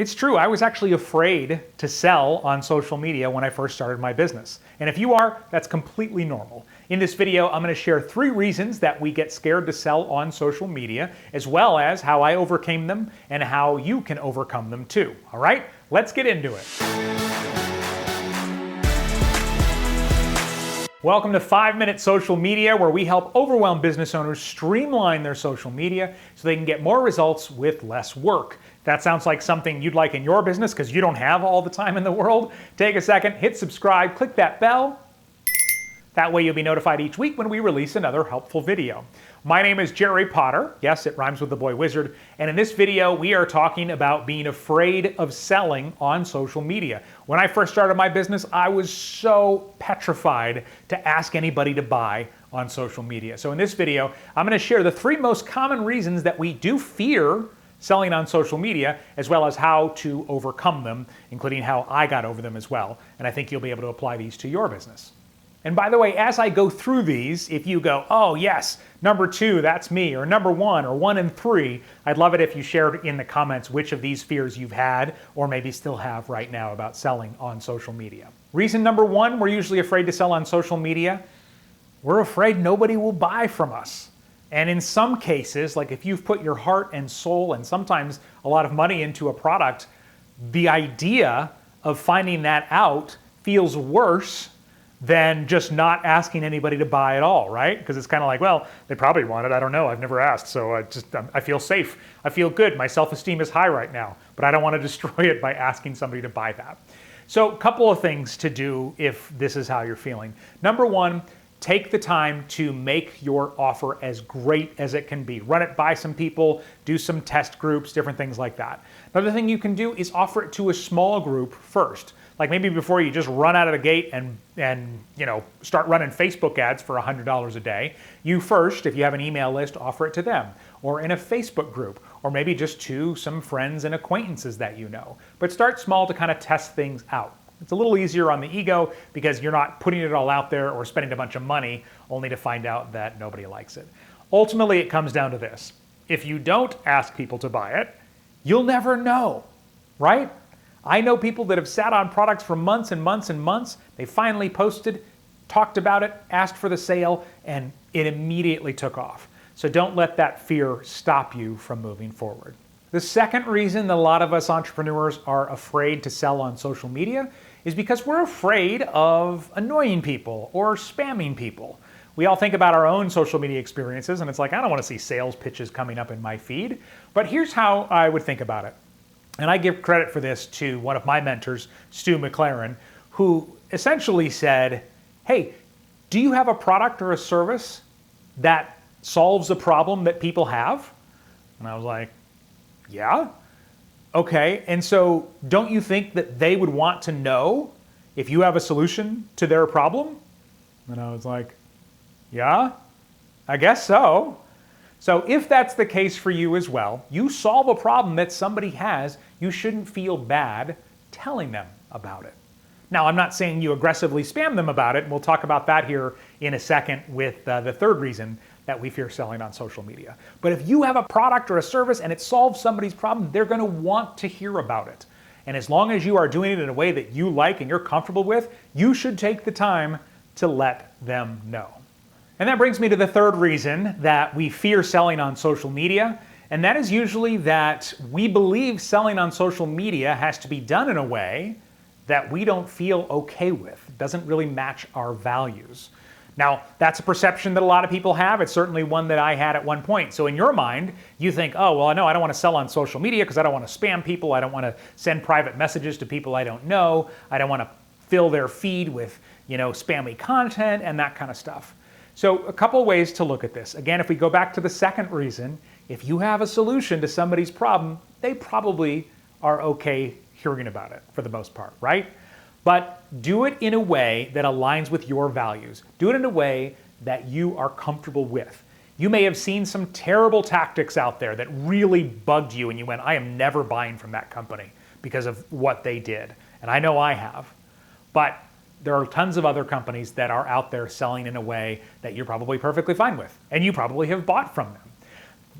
It's true, I was actually afraid to sell on social media when I first started my business. And if you are, that's completely normal. In this video, I'm going to share 3 reasons that we get scared to sell on social media, as well as how I overcame them and how you can overcome them too. All right, let's get into it. Welcome to 5-Minute Social Media, where we help overwhelmed business owners streamline their social media so they can get more results with less work. If that sounds like something you'd like in your business because you don't have all the time in the world, take a second, hit subscribe, click that bell. That way you'll be notified each week when we release another helpful video. My name is Jerry Potter. Yes, it rhymes with the boy wizard. And in this video, we are talking about being afraid of selling on social media. When I first started my business, I was so petrified to ask anybody to buy on social media. So in this video, I'm going to share the 3 most common reasons that we do fear selling on social media, as well as how to overcome them, including how I got over them as well. And I think you'll be able to apply these to your business. And by the way, as I go through these, if you go, oh yes, number 2, that's me, or number 1, or 1 and 3, I'd love it if you shared in the comments which of these fears you've had, or maybe still have right now about selling on social media. Reason number 1, we're usually afraid to sell on social media. We're afraid nobody will buy from us. And in some cases, like if you've put your heart and soul and sometimes a lot of money into a product, the idea of finding that out feels worse than just not asking anybody to buy at all, right? Because it's kind of like, well, they probably want it. I don't know. I've never asked. So I feel safe. I feel good. My self-esteem is high right now, but I don't want to destroy it by asking somebody to buy that. So a couple of things to do if this is how you're feeling. Number 1, take the time to make your offer as great as it can be. Run it by some people, do some test groups, different things like that. Another thing you can do is offer it to a small group first. Like maybe before you just run out of the gate and start running Facebook ads for $100 a day, you first, if you have an email list, offer it to them, or in a Facebook group, or maybe just to some friends and acquaintances that you know. But start small to kind of test things out. It's a little easier on the ego because you're not putting it all out there or spending a bunch of money only to find out that nobody likes it. Ultimately, it comes down to this. If you don't ask people to buy it, you'll never know, right? I know people that have sat on products for months and months and months. They finally posted, talked about it, asked for the sale, and it immediately took off. So don't let that fear stop you from moving forward. The second reason that a lot of us entrepreneurs are afraid to sell on social media is because we're afraid of annoying people or spamming people. We all think about our own social media experiences, and it's like, I don't want to see sales pitches coming up in my feed. But here's how I would think about it. And I give credit for this to one of my mentors, Stu McLaren, who essentially said, hey, do you have a product or a service that solves a problem that people have? And I was like, yeah. Okay, and so don't you think that they would want to know if you have a solution to their problem? And I was like, yeah, I guess so. So if that's the case for you as well, you solve a problem that somebody has, you shouldn't feel bad telling them about it. Now, I'm not saying you aggressively spam them about it, and we'll talk about that here in a second with the third reason that we fear selling on social media. But if you have a product or a service and it solves somebody's problem, they're going to want to hear about it. And as long as you are doing it in a way that you like and you're comfortable with, you should take the time to let them know. And that brings me to the third reason that we fear selling on social media, and that is usually that we believe selling on social media has to be done in a way that we don't feel okay with. It doesn't really match our values. Now, that's a perception that a lot of people have. It's certainly one that I had at one point. So in your mind, you think, oh, well, no, I don't want to sell on social media because I don't want to spam people. I don't want to send private messages to people I don't know. I don't want to fill their feed with, spammy content and that kind of stuff. So a couple ways to look at this. Again, if we go back to the second reason, if you have a solution to somebody's problem, they probably are okay hearing about it for the most part, right? But do it in a way that aligns with your values. Do it in a way that you are comfortable with. You may have seen some terrible tactics out there that really bugged you and you went, I am never buying from that company because of what they did. And I know I have. But there are tons of other companies that are out there selling in a way that you're probably perfectly fine with, and you probably have bought from them.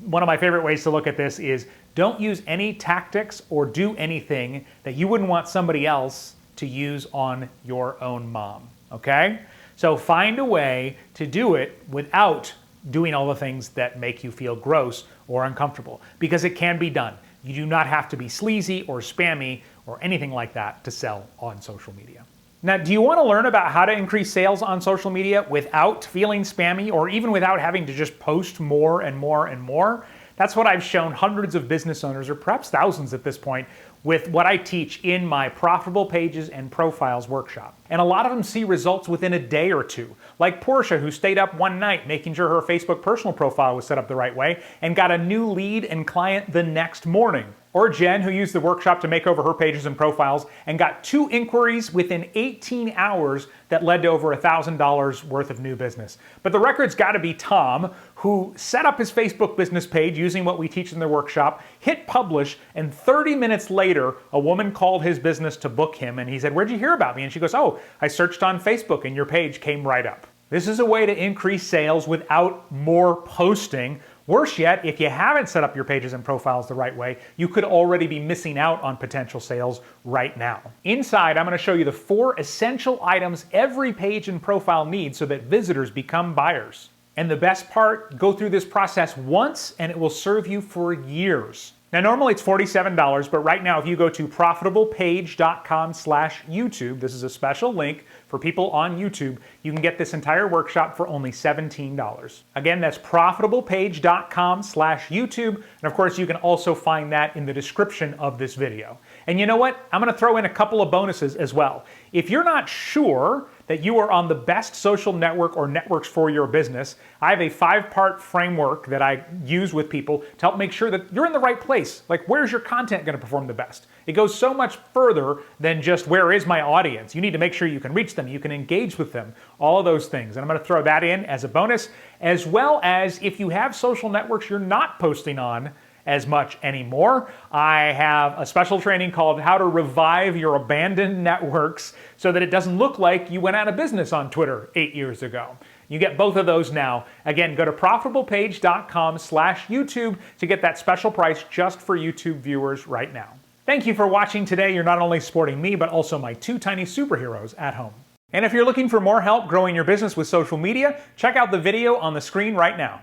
One of my favorite ways to look at this is don't use any tactics or do anything that you wouldn't want somebody else to use on your own mom, okay? So find a way to do it without doing all the things that make you feel gross or uncomfortable, because it can be done. You do not have to be sleazy or spammy or anything like that to sell on social media. Now, do you want to learn about how to increase sales on social media without feeling spammy or even without having to just post more and more and more? That's what I've shown hundreds of business owners, or perhaps thousands at this point, with what I teach in my Profitable Pages and Profiles workshop. And a lot of them see results within a day or two. Like Portia, who stayed up one night making sure her Facebook personal profile was set up the right way and got a new lead and client the next morning. Or Jen, who used the workshop to make over her pages and profiles and got 2 inquiries within 18 hours that led to over $1,000 worth of new business. But the record's got to be Tom, who set up his Facebook business page using what we teach in the workshop, hit publish, and 30 minutes later, a woman called his business to book him, and he said, "Where'd you hear about me?" And she goes, "Oh, I searched on Facebook and your page came right up." This is a way to increase sales without more posting. Worse yet, if you haven't set up your pages and profiles the right way, you could already be missing out on potential sales right now. Inside, I'm going to show you the 4 essential items every page and profile needs so that visitors become buyers. And the best part, go through this process once and it will serve you for years. Now, normally it's $47, but right now if you go to profitablepage.com/YouTube, this is a special link for people on YouTube, you can get this entire workshop for only $17. Again, that's profitablepage.com/YouTube, and of course you can also find that in the description of this video. And you know what? I'm going to throw in a couple of bonuses as well. If you're not sure that you are on the best social network or networks for your business, I have a 5-part framework that I use with people to help make sure that you're in the right place. Like, where's your content going to perform the best? It goes so much further than just where is my audience. You need to make sure you can reach them, you can engage with them, all of those things. And I'm going to throw that in as a bonus, as well as if you have social networks you're not posting on as much anymore, I have a special training called How to Revive Your Abandoned Networks so that it doesn't look like you went out of business on Twitter 8 years ago. You get both of those now. Again, go to profitablepage.com/YouTube to get that special price just for YouTube viewers right now. Thank you for watching today. You're not only supporting me, but also my 2 tiny superheroes at home. And if you're looking for more help growing your business with social media, check out the video on the screen right now.